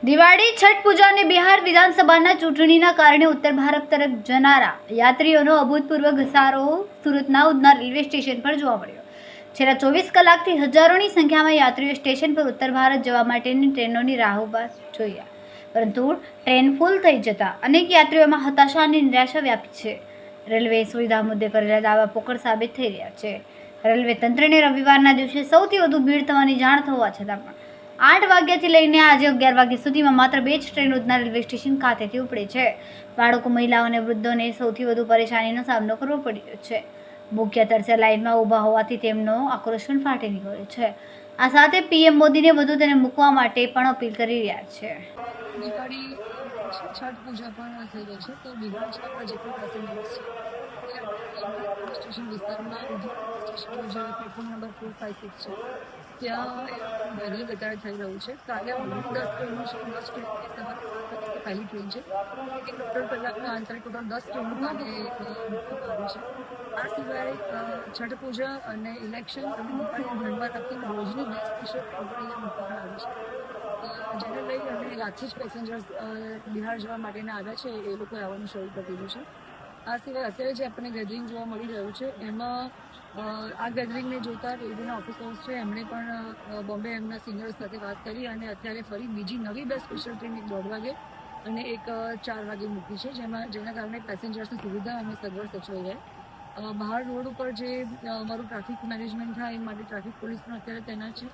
દિવાળી, છઠ પૂજા અને બિહાર વિધાનસભાના ચૂંટણીના કારણે ઉત્તર ભારત તરફ જનારા યાત્રીઓનો અભૂતપૂર્વ ઘસારો સુરતના ઉધના રેલવે સ્ટેશન પર જોવા મળ્યો. છેલ્લા 24 કલાકથી હજારોની સંખ્યામાં યાત્રીઓ સ્ટેશન પર ઉત્તર ભારત જવા માટેની ટ્રેનોની રાહ જોયા, પરંતુ ટ્રેન ફૂલ થઈ જતા અનેક યાત્રીઓમાં હતાશા અને નિરાશા વ્યાપી છે. રેલવે સુવિધા મુદ્દે કરેલા દાવા પોકળ સાબિત થઈ રહ્યા છે. રેલવે તંત્રને રવિવારના દિવસે સૌથી વધુ ભીડ થવાની જાણ થવા છતાં પણ 8 વાગ્યાથી લઈને આજે 11 વાગ્યા સુધીમાં માત્ર 2 જ ટ્રેન ઉધના રેલવે સ્ટેશન ખાતેથી ઉપડે છે. બાળકો, મહિલાઓ અને વૃદ્ધોને સૌથી વધુ પરેશાનીનો સામનો કરવો પડી રહ્યો છે. ભૂખ્યા તરસ્યા લાઇનમાં ઊભા હોવાથી તેમનો આક્રોશ પણ ફાટી નીકળ્યો છે. આ સાથે પીએમ મોદીને વધુ તેને મૂકવા માટે પણ અપીલ કરી રહ્યા છે. દિવાળી, છઠ પૂજા પણ થઈ રહી છે, તો બિહાર જવાના જેટલા પેસેન્જર્સ છે એ સ્ટેશન વિસ્તારમાં સ્ટેશન જે પ્લેટફોર્મ નંબર 4, 5, 6 છે ત્યાં વહેલી વધારે થઈ રહ્યું છે. કાલે 10 ટ્રેનો છે, 10 ટ્રેનની સવારે 7 વાગ્યાની પહેલી ટ્રેન છે. એક 1.5 કલાકના અંતરે ટોટલ 10 ટ્રેનો કાલે મૂકવામાં આવી છે. આ સિવાય છઠ પૂજા અને ઇલેક્શન અને દિવાળીને ધ્યાનમાં રાખીને રોજની 2 સ્પેશિયલ ટ્રેન પણ અહીંયા મૂકવામાં આવી છે, જેને લઈ અને રાતથી જ પેસેન્જર્સ બિહાર જવા માટેના આવ્યા છે એ લોકોએ આવવાનું શરૂ કરી દીધું છે. આ સિવાય અત્યારે જે આપણને ગેધરિંગ જોવા મળી રહ્યું છે એમાં આ ગેધરિંગને જોતા રેલવેના ઓફિસર્સ છે એમણે પણ બોમ્બે એમના સિનિયર્સ સાથે વાત કરી અને અત્યારે ફરી બીજી નવી 2 સ્પેશિયલ ટ્રેન એક 1:30 વાગે અને એક 4 વાગે મૂકી છે, જેના કારણે પેસેન્જર્સની સુવિધા અને સગવડ સચવાઈ જાય. બહાર રોડ ઉપર જે અમારું ટ્રાફિક મેનેજમેન્ટ થાય એ માટે ટ્રાફિક પોલીસ પણ અત્યારે તૈનાત છે.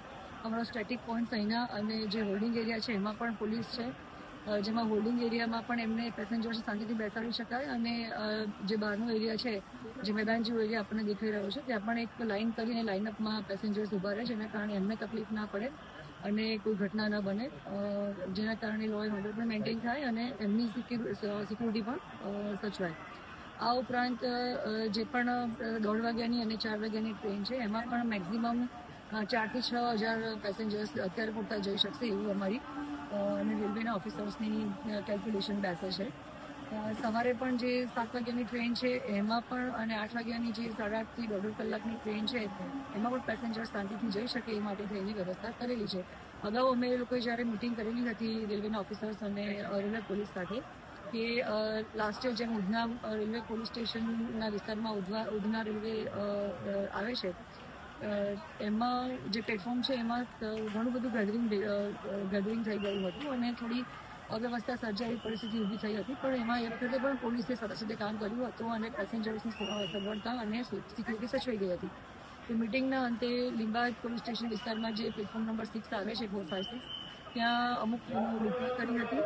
અમારો સ્ટેટિક પોઈન્ટ્સ અહીંના અને જે હોલ્ડિંગ એરિયા છે એમાં પણ પોલીસ છે, જેમાં હોલ્ડિંગ એરિયામાં પણ એમને પેસેન્જર્સ શાંતિથી બેસાડી શકાય અને જે બહારનો એરિયા છે, જે મેદાન જેવો એરિયા આપણને દેખાઈ રહ્યો છે ત્યાં પણ એક લાઇન કરીને લાઇનઅપમાં પેસેન્જર્સ ઊભા રહે, જેના કારણે એમને તકલીફ ના પડે અને કોઈ ઘટના ન બને, જેના કારણે લો એન્ડ ઓર્ડર પણ મેન્ટેન થાય અને એમની સિક્યુરિટી પણ સચવાય. આ ઉપરાંત જે પણ 1:30 વાગ્યાની અને 4 વાગ્યાની ટ્રેન છે એમાં પણ મેક્ઝિમમ 4,000 થી 6,000 પેસેન્જર્સ અત્યારે પૂરતા જઈ શકશે એવું અમારી અને રેલવેના ઓફિસર્સની કેલ્ક્યુલેશન બેસે છે. સવારે પણ જે 7 વાગ્યાની ટ્રેન છે એમાં પણ અને 8 વાગ્યાની જે 8.5 થી 1.5 કલાકની ટ્રેન છે એમાં પણ પેસેન્જર શાંતિથી જઈ શકે એ માટે ટ્રેનની વ્યવસ્થા કરેલી છે. અગાઉ અમે એ લોકોએ જ્યારે મિટિંગ કરેલી હતી રેલવેના ઓફિસર્સ અને રેલવે પોલીસ સાથે કે લાસ્ટ યર જેમ ઉધના રેલવે પોલીસ સ્ટેશનના વિસ્તારમાં ઉધના રેલવે આવે છે એમાં જે પ્લેટફોર્મ છે એમાં ઘણું બધું ગેધરિંગ થઈ ગયું હતું અને થોડી અવ્યવસ્થા સર્જાયેલી પરિસ્થિતિ ઊભી થઈ હતી, પણ એમાં એ વખતે પણ પોલીસે સાથે કામ કર્યું હતું અને પેસેન્જર્સની સગવડતા અને સિક્યુરિટી સચવાઈ ગઈ હતી. તો મિટિંગના અંતે લીંબાયત પોલીસ સ્ટેશન વિસ્તારમાં જે પ્લેટફોર્મ નંબર 6 આવે છે 4, 5, 6 ત્યાં અમુક ટ્રેનો ડિપ્લોય કરી હતી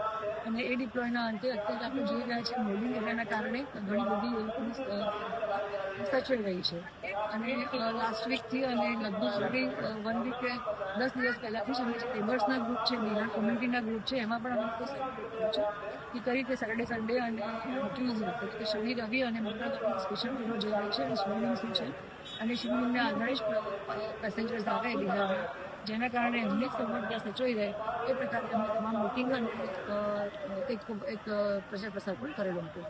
અને એ ડિપ્લોયના અંતે અત્યારે આપણે જોઈ રહ્યા છીએ હોલ્ડિંગ એરિયાના કારણે ઘણી બધી એ લોકોની સચવાઈ રહી છે. અને લાસ્ટ વીકથી અને લગભગ 1 વીક કે 10 દિવસ પહેલાંથી જ અમે જે લેબર્સના ગ્રુપ છે, બિહાર કોમ્યુનિટીના ગ્રુપ છે એમાં પણ અમે લોકો સર્વે કર્યું છે કે કઈ રીતે સેટરડે, સન્ડે અને ટ્યુઝડે એટલે કે શનિ, રવિ અને મંગળવારની સ્પેશિયલ ટ્રેનો જઈ રહી છે અને શેડ્યુલિંગ શું છે અને શેડ્યુલિંગના આધારે જ પેસેન્જર્સ આવે બિહારમાં, જેના કારણે એમની સગવડતા સચવાઈ રહે એ પ્રકારે અમે તમામ મિટિંગ અને એક પ્રચાર પ્રસાર પણ કરેલો હતો.